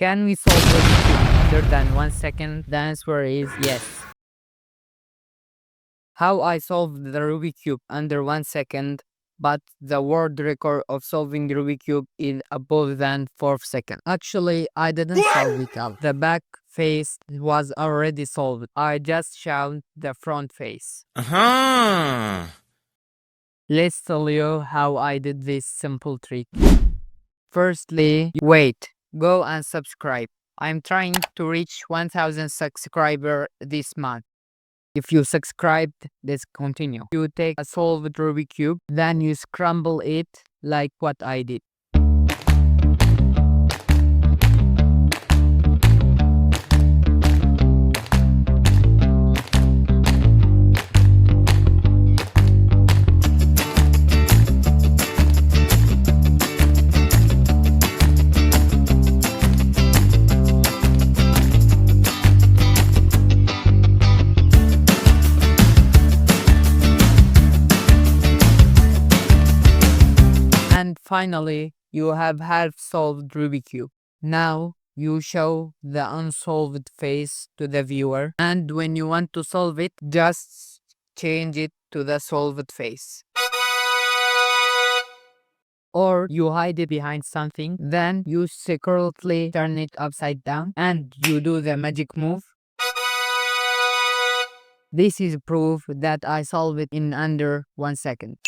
Can we solve Rubik Cube under than 1 second? The answer is yes. How I solved the Rubik Cube under 1 second, but the world record of solving the Rubik Cube is above than 4 seconds. Actually, I didn't solve it out. The back face was already solved. I just showed the front face. Let's tell you how I did this simple trick. Firstly, wait, go and subscribe. I'm trying to reach 1000 subscribers this month. If you subscribed, let's continue. You take a solved Rubik Cube, then you scramble it like what I did. And finally, you have half-solved Rubik Cube. Now, you show the unsolved face to the viewer, and when you want to solve it, just change it to the solved face. Or you hide it behind something, then you secretly turn it upside down, and you do the magic move. This is proof that I solved it in under 1 second.